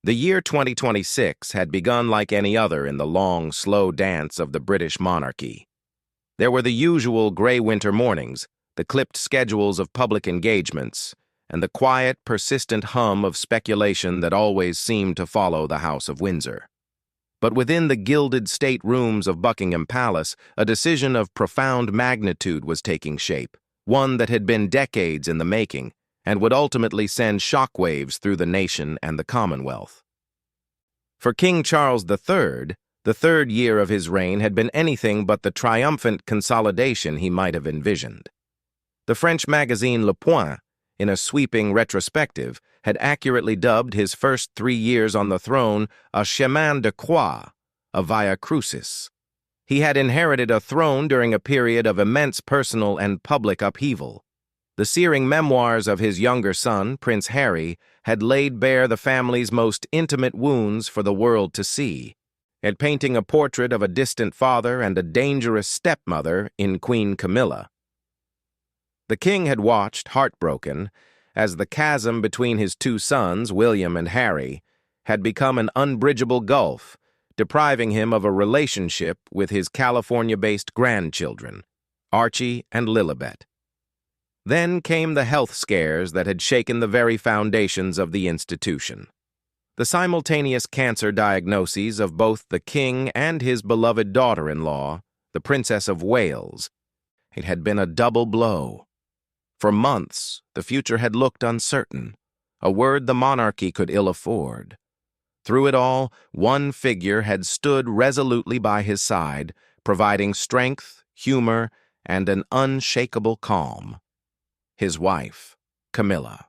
The year 2026 had begun like any other in the long, slow dance of the British monarchy. There were the usual gray winter mornings, the clipped schedules of public engagements, and the quiet, persistent hum of speculation that always seemed to follow the House of Windsor. But within the gilded state rooms of Buckingham Palace, a decision of profound magnitude was taking shape, one that had been decades in the making, and would ultimately send shockwaves through the nation and the Commonwealth. For King Charles III, the third year of his reign had been anything but the triumphant consolidation he might have envisioned. The French magazine Le Point, in a sweeping retrospective, had accurately dubbed his first 3 years on the throne a chemin de croix, a via crucis. He had inherited a throne during a period of immense personal and public upheaval. The searing memoirs of his younger son, Prince Heir, had laid bare the family's most intimate wounds for the world to see, and painting a portrait of a distant father and a dangerous stepmother in Queen Camilla. The king had watched, heartbroken, as the chasm between his two sons, William and Harry, had become an unbridgeable gulf, depriving him of a relationship with his California-based grandchildren, Archie and Lilibet. Then came the health scares that had shaken the very foundations of the institution. The simultaneous cancer diagnoses of both the king and his beloved daughter-in-law, the Princess of Wales. It had been a double blow. For months, the future had looked uncertain, a word the monarchy could ill afford. Through it all, one figure had stood resolutely by his side, providing strength, humor, and an unshakable calm. His wife, Camilla.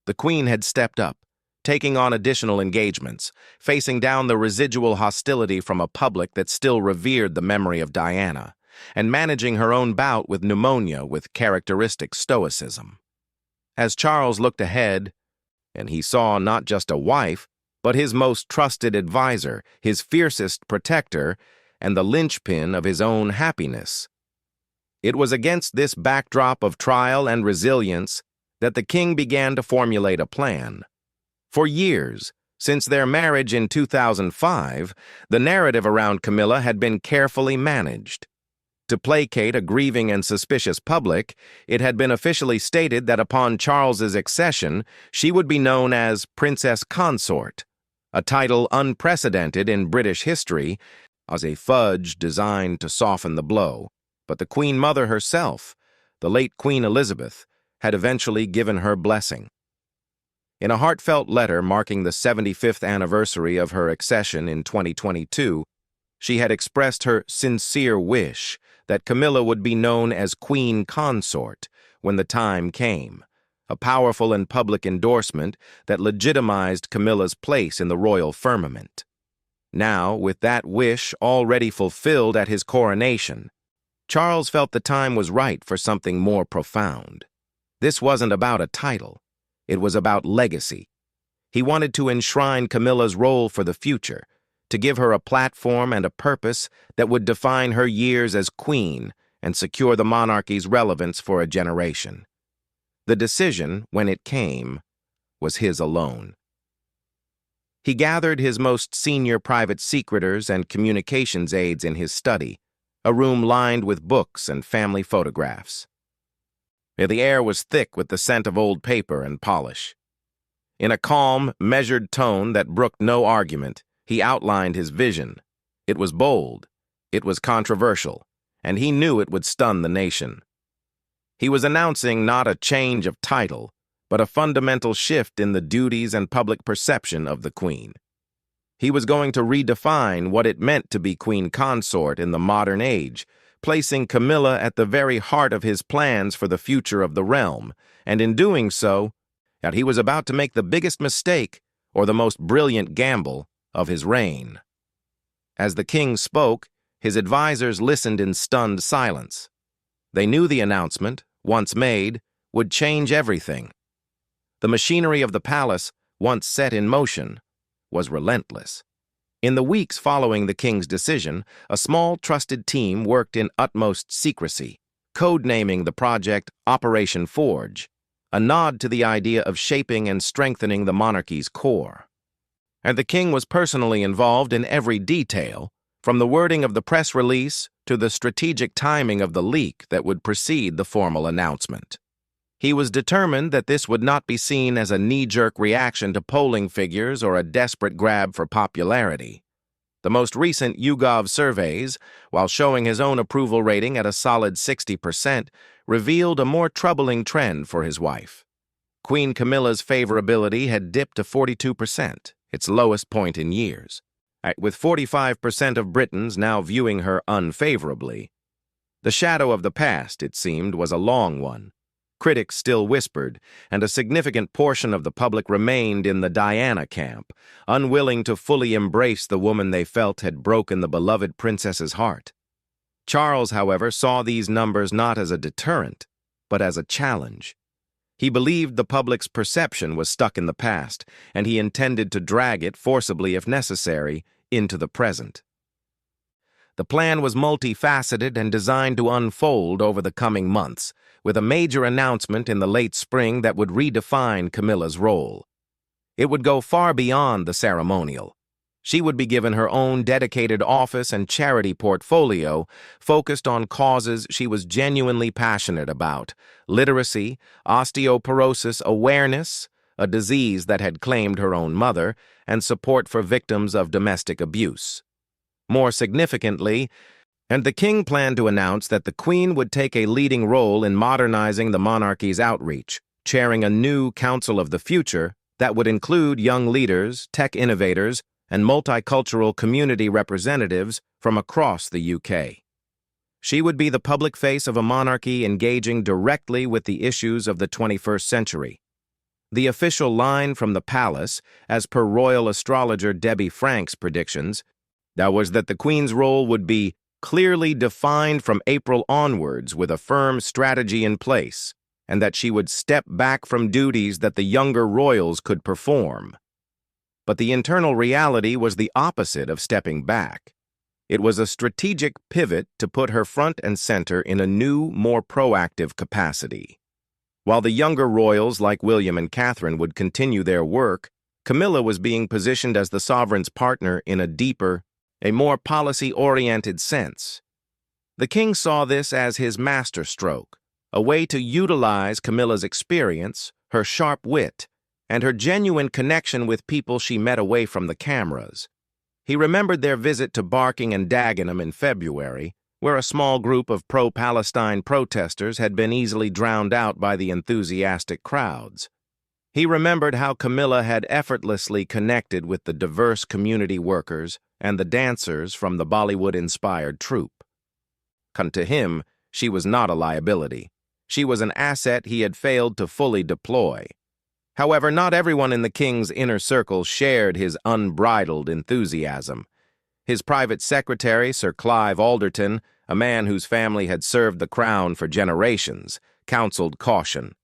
The Queen had stepped up, taking on additional engagements, facing down the residual hostility from a public that still revered the memory of Diana, and managing her own bout with pneumonia with characteristic stoicism. As Charles looked ahead, and he saw not just a wife, but his most trusted advisor, his fiercest protector, and the linchpin of his own happiness. It was against this backdrop of trial and resilience that the king began to formulate a plan. For years, since their marriage in 2005, the narrative around Camilla had been carefully managed. To placate a grieving and suspicious public, it had been officially stated that upon Charles's accession, she would be known as Princess Consort, a title unprecedented in British history, as a fudge designed to soften the blow. But the Queen Mother herself, the late Queen Elizabeth, had eventually given her blessing. In a heartfelt letter marking the 75th anniversary of her accession in 2022, she had expressed her sincere wish that Camilla would be known as Queen Consort when the time came, a powerful and public endorsement that legitimized Camilla's place in the royal firmament. Now, with that wish already fulfilled at his coronation, Charles felt the time was right for something more profound. This wasn't about a title. It was about legacy. He wanted to enshrine Camilla's role for the future, to give her a platform and a purpose that would define her years as queen and secure the monarchy's relevance for a generation. The decision, when it came, was his alone. He gathered his most senior private secreters and communications aides in his study, a room lined with books and family photographs. The air was thick with the scent of old paper and polish. In a calm, measured tone that brooked no argument, he outlined his vision. It was bold, it was controversial, and he knew it would stun the nation. He was announcing not a change of title, but a fundamental shift in the duties and public perception of the Queen. He was going to redefine what it meant to be Queen Consort in the modern age, placing Camilla at the very heart of his plans for the future of the realm, and in doing so, that he was about to make the biggest mistake or the most brilliant gamble of his reign. As the king spoke, his advisors listened in stunned silence. They knew the announcement, once made, would change everything. The machinery of the palace, once set in motion, was relentless. In the weeks following the king's decision, a small, trusted team worked in utmost secrecy, codenaming the project Operation Forge, a nod to the idea of shaping and strengthening the monarchy's core. and the king was personally involved in every detail, from the wording of the press release to the strategic timing of the leak that would precede the formal announcement. He was determined that this would not be seen as a knee-jerk reaction to polling figures or a desperate grab for popularity. The most recent YouGov surveys, while showing his own approval rating at a solid 60%, revealed a more troubling trend for his wife. Queen Camilla's favorability had dipped to 42%, its lowest point in years, with 45% of Britons now viewing her unfavorably. The shadow of the past, it seemed, was a long one. Critics still whispered, and a significant portion of the public remained in the Diana camp, unwilling to fully embrace the woman they felt had broken the beloved princess's heart. Charles, however, saw these numbers not as a deterrent, but as a challenge. He believed the public's perception was stuck in the past, and he intended to drag it forcibly, if necessary, into the present. The plan was multifaceted and designed to unfold over the coming months, with a major announcement in the late spring that would redefine Camilla's role. It would go far beyond the ceremonial. She would be given her own dedicated office and charity portfolio focused on causes she was genuinely passionate about: literacy, osteoporosis awareness, a disease that had claimed her own mother, and support for victims of domestic abuse. More significantly, and the king planned to announce that the queen would take a leading role in modernizing the monarchy's outreach, chairing a new Council of the Future that would include young leaders, tech innovators, and multicultural community representatives from across the UK. She would be the public face of a monarchy engaging directly with the issues of the 21st century. The official line from the palace, as per royal astrologer Debbie Frank's predictions, that was that the Queen's role would be clearly defined from April onwards with a firm strategy in place, and that she would step back from duties that the younger royals could perform. But the internal reality was the opposite of stepping back. It was a strategic pivot to put her front and center in a new, more proactive capacity. While the younger royals like William and Catherine would continue their work, Camilla was being positioned as the sovereign's partner in a deeper, a more policy-oriented sense. The king saw this as his masterstroke, a way to utilize Camilla's experience, her sharp wit, and her genuine connection with people she met away from the cameras. He remembered their visit to Barking and Dagenham in February, where a small group of pro-Palestine protesters had been easily drowned out by the enthusiastic crowds. He remembered how Camilla had effortlessly connected with the diverse community workers and the dancers from the Bollywood-inspired troupe. To him, she was not a liability. She was an asset he had failed to fully deploy. However, not everyone in the king's inner circle shared his unbridled enthusiasm. His private secretary, Sir Clive Alderton, a man whose family had served the crown for generations, counseled caution.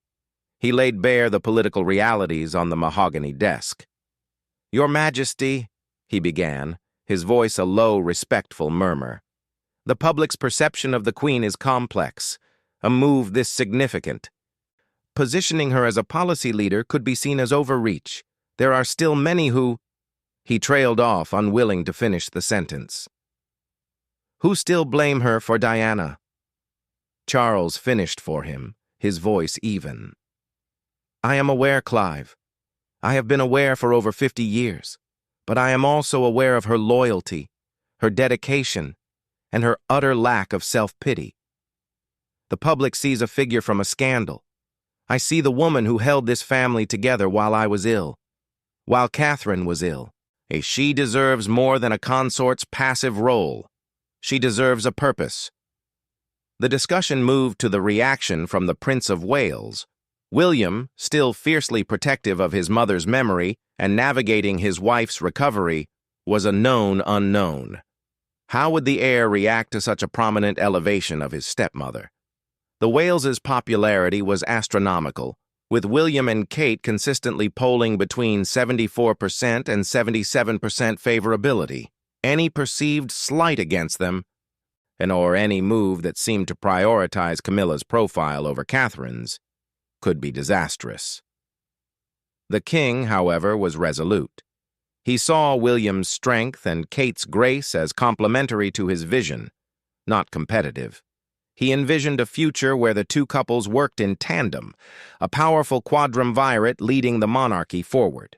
He laid bare the political realities on the mahogany desk. "Your Majesty," he began, his voice a low, respectful murmur. "The public's perception of the Queen is complex. A move this significant. Positioning her as a policy leader could be seen as overreach. There are still many who—" He trailed off, unwilling to finish the sentence. "Who still blame her for Diana?" Charles finished for him, his voice even. "I am aware, Clive. I have been aware for over 50 years, but I am also aware of her loyalty, her dedication, and her utter lack of self-pity. The public sees a figure from a scandal. I see the woman who held this family together while I was ill, while Catherine was ill. She deserves more than a consort's passive role. She deserves a purpose." The discussion moved to the reaction from the Prince of Wales. William, still fiercely protective of his mother's memory and navigating his wife's recovery, was a known unknown. How would the heir react to such a prominent elevation of his stepmother? The Wales's popularity was astronomical, with William and Kate consistently polling between 74% and 77% favorability. Any perceived slight against them, or any move that seemed to prioritize Camilla's profile over Catherine's, could be disastrous. The king, however, was resolute. He saw William's strength and Kate's grace as complementary to his vision, not competitive. He envisioned a future where the two couples worked in tandem, a powerful quadrumvirate leading the monarchy forward.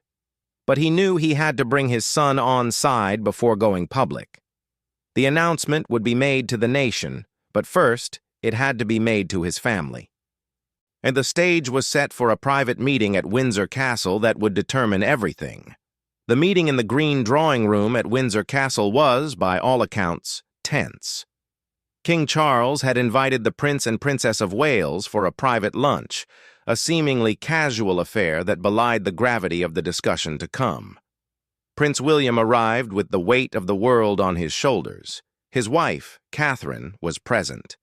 But he knew he had to bring his son on side before going public. The announcement would be made to the nation, but first, it had to be made to his family. And the stage was set for a private meeting at Windsor Castle that would determine everything. The meeting in the green drawing room at Windsor Castle was, by all accounts, tense. King Charles had invited the Prince and Princess of Wales for a private lunch, a seemingly casual affair that belied the gravity of the discussion to come. Prince William arrived with the weight of the world on his shoulders. His wife, Catherine, was present,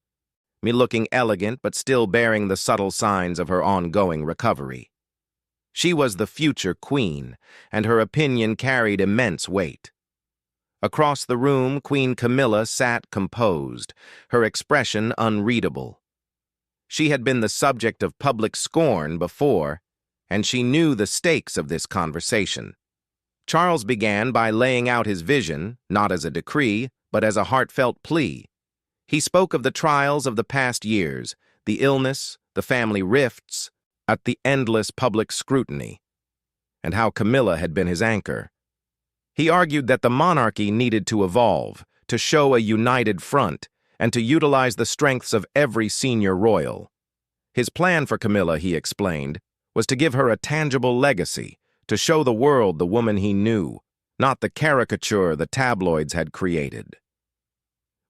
looking elegant but still bearing the subtle signs of her ongoing recovery. She was the future queen, and her opinion carried immense weight. Across the room, Queen Camilla sat composed, her expression unreadable. She had been the subject of public scorn before, and she knew the stakes of this conversation. Charles began by laying out his vision, not as a decree, but as a heartfelt plea. He spoke of the trials of the past years, the illness, the family rifts, at the endless public scrutiny, and how Camilla had been his anchor. He argued that the monarchy needed to evolve, to show a united front, and to utilize the strengths of every senior royal. His plan for Camilla, he explained, was to give her a tangible legacy, to show the world the woman he knew, not the caricature the tabloids had created.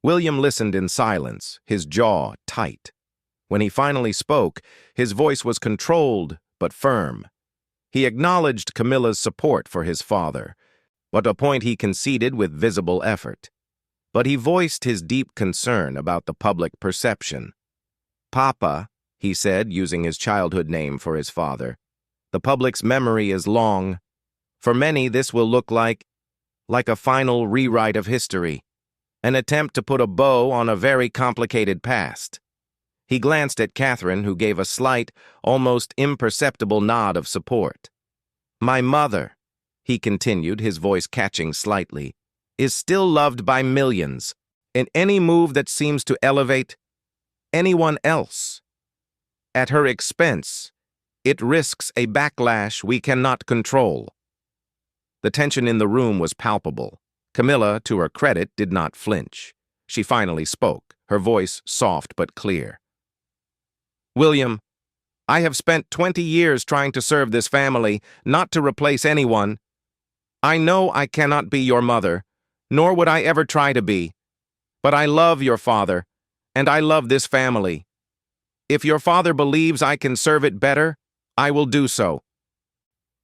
William listened in silence, his jaw tight. When he finally spoke, his voice was controlled but firm. He acknowledged Camilla's support for his father, a point he conceded with visible effort. But he voiced his deep concern about the public perception. "Papa," he said, using his childhood name for his father, "the public's memory is long. For many, this will look like a final rewrite of history, an attempt to put a bow on a very complicated past." He glanced at Catherine, who gave a slight, almost imperceptible nod of support. "My mother," he continued, his voice catching slightly, "is still loved by millions, in any move that seems to elevate anyone else. At her expense, it risks a backlash we cannot control." The tension in the room was palpable. Camilla, to her credit, did not flinch. She finally spoke, her voice soft but clear. "William, I have spent 20 years trying to serve this family, not to replace anyone. I know I cannot be your mother, nor would I ever try to be. But I love your father, and I love this family. If your father believes I can serve it better, I will do so.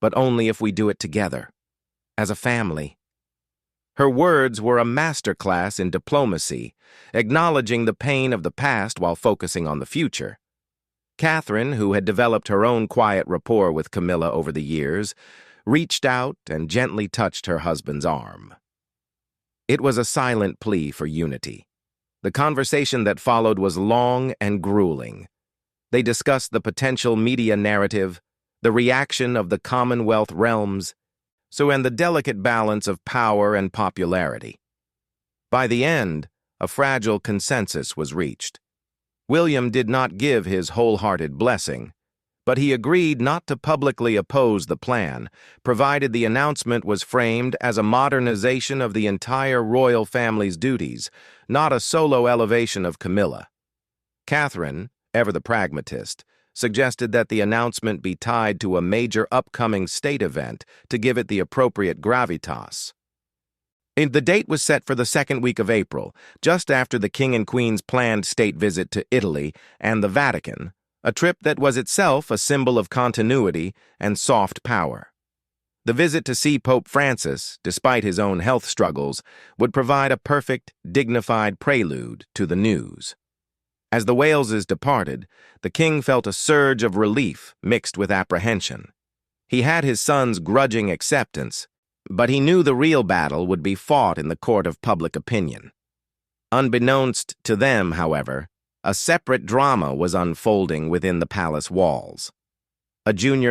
But only if we do it together, as a family." Her words were a masterclass in diplomacy, acknowledging the pain of the past while focusing on the future. Catherine, who had developed her own quiet rapport with Camilla over the years, reached out and gently touched her husband's arm. It was a silent plea for unity. The conversation that followed was long and grueling. They discussed the potential media narrative, the reaction of the Commonwealth realms, and the delicate balance of power and popularity. By the end, a fragile consensus was reached. William did not give his wholehearted blessing, but he agreed not to publicly oppose the plan, provided the announcement was framed as a modernization of the entire royal family's duties, not a solo elevation of Camilla. Catherine, ever the pragmatist, suggested that the announcement be tied to a major upcoming state event to give it the appropriate gravitas. The date was set for the second week of April, just after the King and Queen's planned state visit to Italy and the Vatican, a trip that was itself a symbol of continuity and soft power. The visit to see Pope Francis, despite his own health struggles, would provide a perfect, dignified prelude to the news. As the Waleses departed, the king felt a surge of relief mixed with apprehension. He had his son's grudging acceptance, but he knew the real battle would be fought in the court of public opinion. Unbeknownst to them, however, a separate drama was unfolding within the palace walls. A junior